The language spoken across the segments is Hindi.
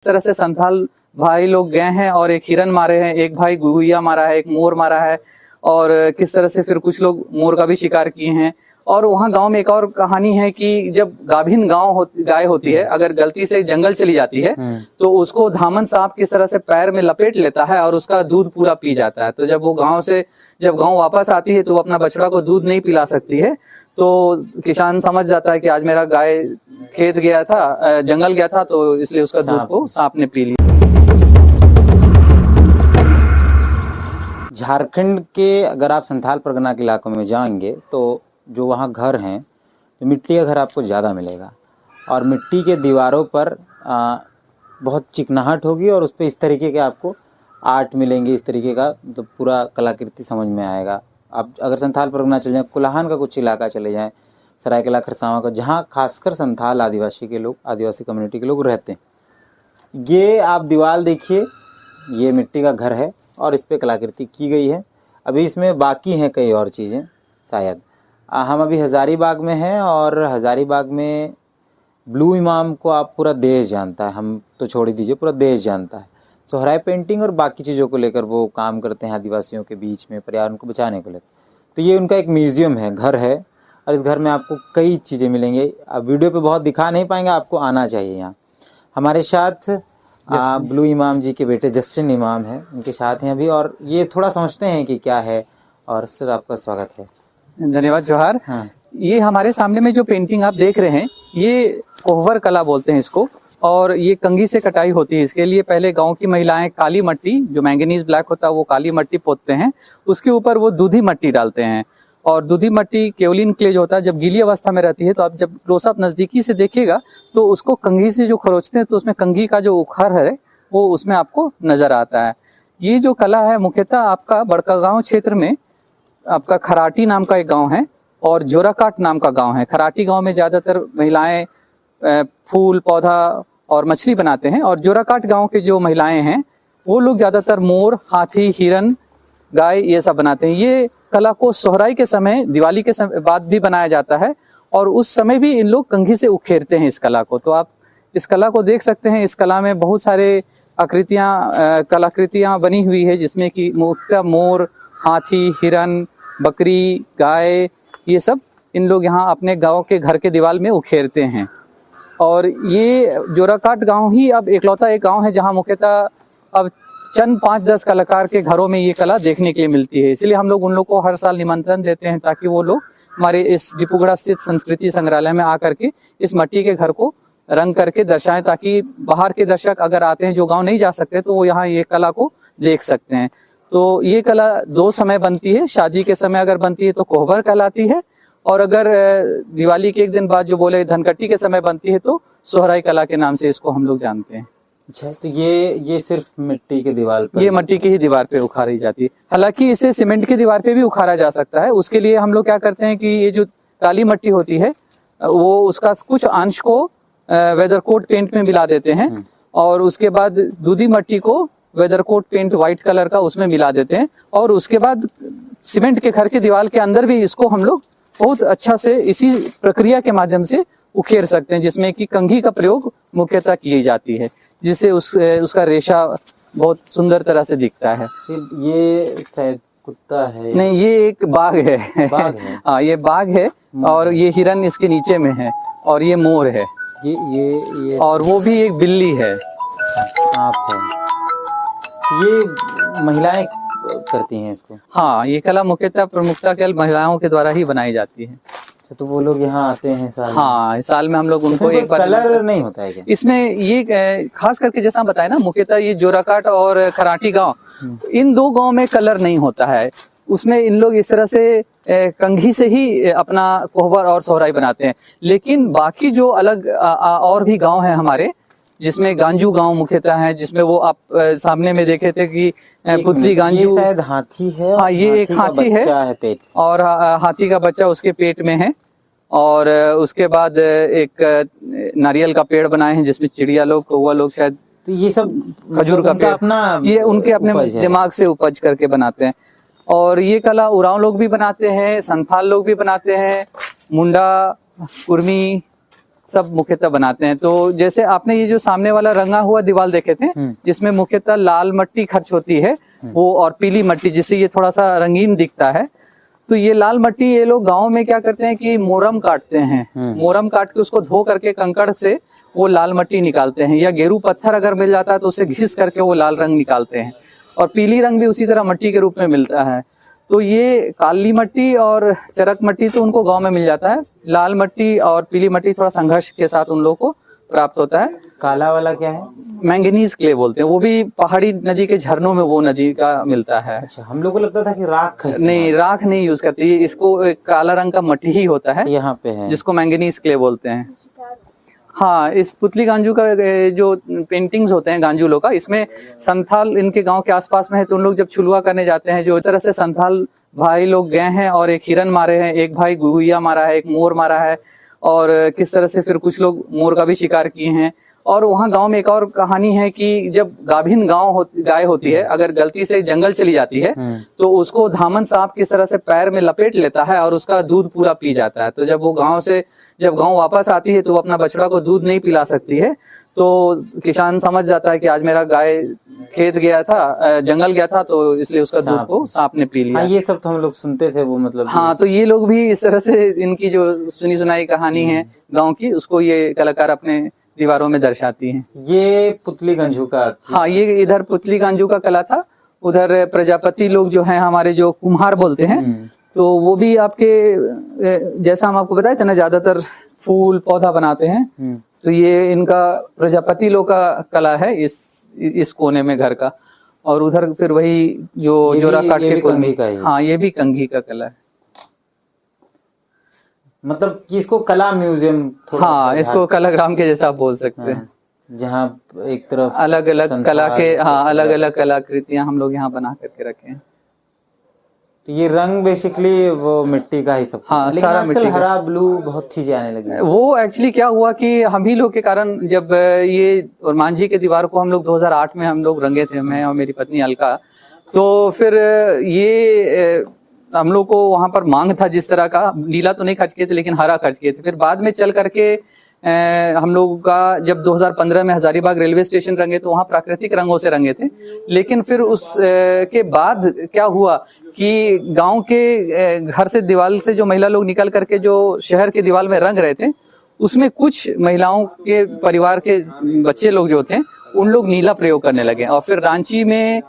तरह से संथाल भाई लोग गए हैं और एक हिरन मारे हैं, एक भाई गुहिया मारा है, एक मोर मारा है, और किस तरह से फिर कुछ लोग मोर का भी शिकार किए हैं। और वहाँ गांव में एक और कहानी है कि जब गाभिन गाय होती है, अगर गलती से जंगल चली जाती है तो उसको धामन सांप किस तरह से पैर में लपेट लेता है और उसका दूध पूरा पी जाता है। तो जब वो गांव वापस आती है तो वो अपना बछड़ा को दूध नहीं पिला सकती है, तो किसान समझ जाता है कि आज मेरा गाय खेत गया था, जंगल गया था, तो इसलिए उसका दूध को सांप ने पी लिया। झारखंड के अगर आप संथाल परगना के इलाकों में जाएंगे तो जो वहाँ घर हैं तो मिट्टी का घर आपको ज़्यादा मिलेगा, और मिट्टी के दीवारों पर बहुत चिकनाहट होगी, और उस पर इस तरीके के आपको आर्ट मिलेंगे, इस तरीके का तो पूरा कलाकृति समझ में आएगा। आप अगर संथाल परगना चले जाएँ, कुलाहान का कुछ इलाका चले जाएँ, सरायकेला खरसावां का, जहाँ खासकर संथाल आदिवासी कम्युनिटी के लोग रहते हैं, ये आप दीवार देखिए, ये मिट्टी का घर है और इस पे कलाकृति की गई है। अभी इसमें बाकी हैं कई और चीज़ें शायद। हम अभी हज़ारीबाग में हैं, और हज़ारीबाग में ब्लू इमाम को आप पूरा देश जानता है, हम तो छोड़ ही दीजिए, पूरा देश जानता है। सोहराय पेंटिंग और बाकी चीज़ों को लेकर वो काम करते हैं आदिवासियों के बीच में, पर्यावरण को बचाने को लेकर। तो ये उनका एक म्यूज़ियम है, घर है, और इस घर में आपको कई चीज़ें मिलेंगी। आप वीडियो पे बहुत दिखा नहीं पाएंगे, आपको आना चाहिए यहाँ। हमारे साथ ब्लू इमाम जी के बेटे जस्टिन इमाम हैं, उनके साथ हैं अभी, और ये थोड़ा समझते हैं कि क्या है। और सर आपका स्वागत है। धन्यवाद जोहार। हाँ। ये हमारे सामने में जो पेंटिंग आप देख रहे हैं, ये कोहवर कला बोलते हैं इसको, और ये कंघी से कटाई होती है। इसके लिए पहले गांव की महिलाएं काली मट्टी, जो मैंगनीज ब्लैक होता है, वो काली मट्टी पोतते हैं, उसके ऊपर वो दूधी मट्टी डालते हैं। और दूधी मट्टी केवलिन क्ले जो होता है, जब गीली अवस्था में रहती है, तो आप जब क्लोजअप नजदीकी से देखिएगा तो उसको कंघी से जो खरोचते हैं तो उसमें कंघी का जो उखर है वो उसमें आपको नजर आता है। ये जो कला है मुख्यतः आपका बड़कागांव क्षेत्र में आपका खराटी नाम का एक गांव है और जोराकाट नाम का गांव है। खराटी गांव में ज्यादातर महिलाएं फूल पौधा और मछली बनाते हैं, और जोराकाट गांव के जो महिलाएं हैं वो लोग ज्यादातर मोर, हाथी, हिरन, गाय ये सब बनाते हैं। ये कला को सोहराई के समय, दिवाली के समय बाद भी बनाया जाता है, और उस समय भी इन लोग कंघी से उखेरते हैं इस कला को। तो आप इस कला को देख सकते हैं। इस कला में बहुत सारे कलाकृतियां बनी हुई है, जिसमें कि मुख्यतः मोर, हाथी, हिरन, बकरी, गाय, ये सब इन लोग यहाँ अपने गांव के घर के दीवार में उखेरते हैं। और ये जोराकाट गांव ही अब इकलौता एक गांव है जहाँ मुख्यतः अब चंद 5-10 कलाकार के घरों में ये कला देखने के लिए मिलती है। इसलिए हम लोग उन लोग को हर साल निमंत्रण देते हैं ताकि वो लोग हमारे इस डिपुगढ़ा स्थित संस्कृति संग्रहालय में आकर के इस मट्टी के घर को रंग करके दर्शाएं, ताकि बाहर के दर्शक अगर आते हैं जो गांव नहीं जा सकते तो वो यहाँ ये कला को देख सकते हैं। तो ये कला 2 समय बनती है। शादी के समय अगर बनती है तो कोहबर कहलाती है, और अगर दिवाली के एक दिन बाद जो बोले धनकट्टी के समय बनती है तो सोहराई कला के नाम से इसको हम लोग जानते हैं। अच्छा, तो ये सिर्फ मिट्टी के दीवार पर, ये मट्टी की ही दीवार पे उखारी जाती है। हालांकि इसे सीमेंट की दीवार पे भी उखारा जा सकता है। उसके लिए हम लोग क्या करते हैं कि ये जो काली मट्टी होती है वो उसका कुछ अंश को वेदर कोट पेंट में मिला देते हैं, और उसके बाद दूधी मट्टी को weather coat paint white colour का उसमें मिला देते हैं, और उसके बाद सीमेंट के घर के दीवार के अंदर भी इसको हम लोग बहुत अच्छा से इसी प्रक्रिया के माध्यम से उखेर सकते हैं, जिसमें कि कंघी का प्रयोग मुख्यतः की जाती है, जिससे उसका रेशा बहुत सुंदर तरह से दिखता है। ये शायद कुत्ता है? नहीं, ये एक बाघ है। हाँ, ये बाघ है, और ये हिरन इसके नीचे में है, और ये मोर है, ये और वो भी एक बिल्ली है, सांप है। ये महिलाएं करती हैं इसको? हाँ, ये कला मुख्यतः प्रमुखता केवल महिलाओं के द्वारा ही बनाई जाती है। तो वो लोग यहाँ आते हैं साल? हाँ, साल में हम लोग उनको एक बार। कलर नहीं होता है क्या इसमें? ये खास करके जैसा बताया ना, मुख्यतः ये जोराकाट और खराटी गांव, इन 2 गांव में कलर नहीं होता है। उसमें इन लोग इस तरह से कंघी से ही अपना कोहबर और सोहराई बनाते हैं। लेकिन बाकी जो अलग और भी गांव हैं हमारे, जिसमें गांजू गांव मुख्यतः है, जिसमें वो आप सामने में देखे थे कि पुतली गांजू। ये शायद हाथी है। हाँ, ये एक हाथी है, पेट, और हाथी का बच्चा उसके पेट में है। और उसके बाद एक नारियल का पेड़ बनाए हैं जिसमें चिड़िया लोग, कौवा लोग शायद, तो ये सब खजूर का पेड़ अपना, ये उनके अपने दिमाग से उपज करके बनाते हैं। और ये कला उरांव लोग भी बनाते हैं, संथाल लोग भी बनाते हैं, मुंडा, कुर्मी, सब मुख्यतः बनाते हैं। तो जैसे आपने ये जो सामने वाला रंगा हुआ दीवार देखे थे, जिसमें मुख्यतः लाल मट्टी खर्च होती है वो, और पीली मट्टी, जिससे ये थोड़ा सा रंगीन दिखता है। तो ये लाल मट्टी ये लोग गांव में क्या करते हैं कि मोरम काटते हैं, मोरम काट के उसको धो करके कंकड़ से वो लाल मट्टी निकालते हैं, या गेरू पत्थर अगर मिल जाता है तो उसे घिस करके वो लाल रंग निकालते हैं। और पीली रंग भी उसी तरह मट्टी के रूप में मिलता है। तो ये काली मट्टी और चरक मट्टी तो उनको गांव में मिल जाता है, लाल मट्टी और पीली मट्टी थोड़ा संघर्ष के साथ उन लोगों को प्राप्त होता है। काला वाला क्या है? मैंगनीज क्ले बोलते हैं, वो भी पहाड़ी नदी के झरनों में वो नदी का मिलता है। अच्छा, हम लोग को लगता था कि राख है। नहीं, राख नहीं यूज करती, इसको एक काला रंग का मट्टी ही होता है यहाँ पे है, जिसको मैंगनीज क्ले बोलते हैं। हाँ, इस पुतली गांजू का जो पेंटिंग्स होते हैं गांजुलों का, इसमें संथाल इनके गांव के आसपास में है, तो उन लोग जब छुलवा करने जाते हैं, जो इस तरह से संथाल भाई लोग गए हैं और एक हिरन मारे हैं, एक भाई गुहिया मारा है, एक मोर मारा है, और किस तरह से फिर कुछ लोग मोर का भी शिकार किए हैं। और वहाँ गांव में एक और कहानी है कि जब गाभिन गाय होती है, अगर गलती से जंगल चली जाती है तो उसको धामन सांप किस तरह से पैर में लपेट लेता है और उसका दूध पूरा पी जाता है। तो जब वो गांव वापस आती है तो वो अपना बछड़ा को दूध नहीं पिला सकती है, तो किसान समझ जाता है कि आज मेरा गाय खेत गया था, जंगल गया था, तो इसलिए उसका दूध को सांप ने पी लिया। हाँ, ये सब तो हम लोग सुनते थे वो, मतलब हाँ, तो ये लोग भी इस तरह से इनकी जो सुनी सुनाई कहानी है गांव की, उसको ये कलाकार अपने दीवारों में दर्शाती हैं। ये पुतली गंजू का? हाँ, ये इधर पुतली गांजू का कला था। उधर प्रजापति लोग जो हैं हमारे, जो कुम्हार बोलते हैं, तो वो भी आपके जैसा हम आपको बताए थे ना, ज्यादातर फूल पौधा बनाते हैं। तो ये इनका प्रजापति लोग का कला है इस कोने में घर का। और उधर फिर वही जो जोरा काट के कंघी का ही। हाँ, ये भी कंघी का कला है। मतलब कि इसको कला म्यूजियम, हाँ, इसको कलाग्राम के जैसा आप बोल सकते हैं, जहाँ एक तरफ अलग अलग कला के, हाँ, अलग अलग कलाकृतियां हम लोग यहाँ बना करके रखे हैं। तो ये रंग बेसिकली वो मिट्टी का ही सब। हाँ, लेकिन सारा आजकल हरा ब्लू बहुत चीजें आने लगी। वो एक्चुअली क्या हुआ कि हम ही लोग के कारण, जब ये और मांझी के दीवार को हम लोग 2008 में हम लोग रंगे थे, मैं और मेरी पत्नी अलका, तो फिर ये हम लोग को वहां पर मांग था जिस तरह का, नीला तो नहीं खर्च किए थे लेकिन हरा खर्च किए थे। फिर बाद में चल करके हम लोगों का जब 2015 में हजारीबाग रेलवे स्टेशन रंगे तो वहां प्राकृतिक रंगों से रंगे थे। लेकिन फिर उस के बाद क्या हुआ कि गांव के घर से दीवार से जो महिला लोग निकल करके जो शहर के दीवार में रंग रहे थे, उसमें कुछ महिलाओं के परिवार के बच्चे लोग जो थे उन लोग नीला प्रयोग करने लगे। और फिर रांची में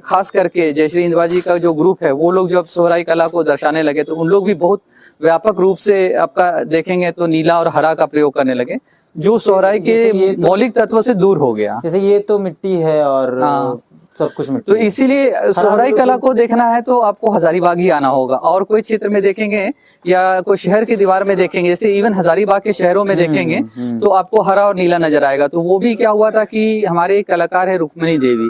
खास करके जयश्री इंदवाजी का जो ग्रुप है, वो लोग जब सोहराई कला को दर्शाने लगे तो उन लोग भी बहुत व्यापक रूप से आपका देखेंगे तो नीला और हरा का प्रयोग करने लगे, जो सोहराई के मौलिक तत्व से दूर हो गया। जैसे ये तो मिट्टी है और सब कुछ मिट्टी, तो इसीलिए सोहराई कला को देखना है तो आपको हजारीबाग ही आना होगा। और कोई क्षेत्र में देखेंगे या कोई शहर की दीवार में देखेंगे, जैसे इवन हजारीबाग के शहरों में देखेंगे तो आपको हरा और नीला नजर आएगा। तो वो भी क्या हुआ था कि हमारे एक कलाकार है रुक्मिणी देवी,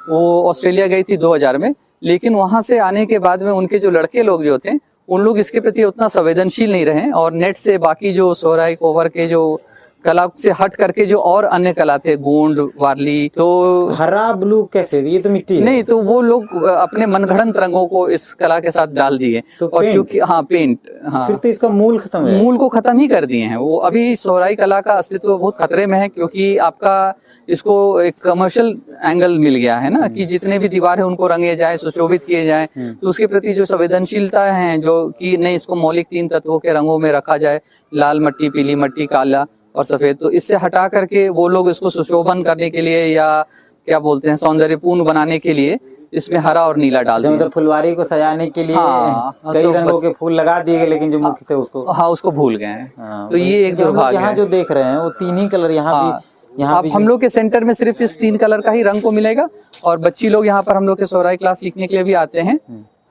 वो ऑस्ट्रेलिया गई थी 2000 में, लेकिन वहां से आने के बाद में उनके जो लड़के लोग जो थे उन लोग इसके प्रति उतना संवेदनशील नहीं रहे, और नेट से बाकी जो सोहराई कोवर के जो कला से हट करके जो और अन्य कला थे, गोंड, वारली, तो हरा ब्लू कैसे, ये तो मिट्टी है। नहीं, तो वो लोग अपने मनगढ़ंत रंगों को इस कला के साथ डाल दिए। तो और क्योंकि हाँ, पेंट, हाँ, फिर तो इसका मूल खत्म है, मूल को खत्म ही कर दिए हैं। वो अभी सोहराई कला का अस्तित्व बहुत खतरे में है, क्योंकि आपका इसको एक कमर्शियल एंगल मिल गया है ना, कि जितने भी दीवार है उनको रंगे जाए, सुशोभित किए जाए। तो उसके प्रति जो संवेदनशीलता है, जो कि नहीं, इसको मौलिक 3 तत्वों के रंगों में रखा जाए, लाल मट्टी, पीली मट्टी, काला और सफेद, तो इससे हटा करके वो लोग इसको सुशोभन करने के लिए या क्या बोलते हैं सौंदर्यपूर्ण बनाने के लिए इसमें हरा और नीला डाल दिया। मतलब फुलवारी को सजाने के लिए कई तो रंगों के फूल लगा दिए गए, लेकिन जो मुख्य थे उसको भूल गए हैं। तो ये एक दुर्भाग्य है। यहाँ जो देख रहे हैं वो 3 ही कलर यहाँ भी, आप हम लोग के सेंटर में सिर्फ इस 3 कलर का ही रंग को मिलेगा। और बच्ची लोग यहाँ पर हम लोग के सोहराई क्लास सीखने के लिए भी आते हैं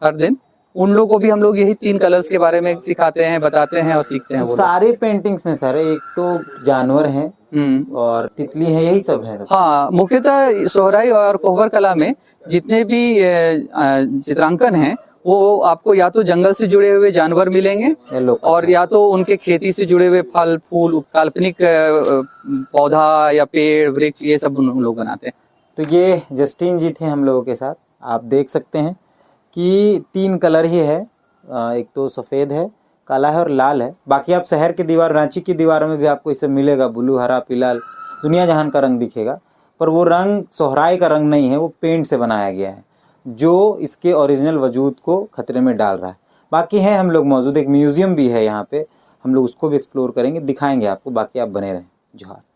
हर दिन, उन लोगों को भी हम लोग यही 3 कलर्स के बारे में सिखाते हैं, बताते हैं और सीखते हैं। सारे पेंटिंग्स में सर एक तो जानवर हैं और तितली है, यही सब है। हाँ, मुख्यतः सोहराई और कोहबर कला में जितने भी चित्रांकन हैं वो आपको या तो जंगल से जुड़े हुए जानवर मिलेंगे, और या तो उनके खेती से जुड़े हुए फल फूल, काल्पनिक पौधा या पेड़ वृक्ष, ये सब उन लोग बनाते हैं। तो ये जस्टिन जी थे हम लोगों के साथ। आप देख सकते हैं कि 3 कलर ही है, एक तो सफेद है, काला है और लाल है। बाकी आप शहर की दीवार, रांची की दीवारों में भी आपको इसे मिलेगा, ब्लू, हरा, पीला, दुनिया जहान का रंग दिखेगा, पर वो रंग सोहराय का रंग नहीं है, वो पेंट से बनाया गया है जो इसके ओरिजिनल वजूद को खतरे में डाल रहा है। बाकी है हम लोग मौजूद, एक म्यूजियम भी है यहाँ पे, हम लोग उसको भी एक्सप्लोर करेंगे, दिखाएंगे आपको। बाकी आप बने रहें। जोहार।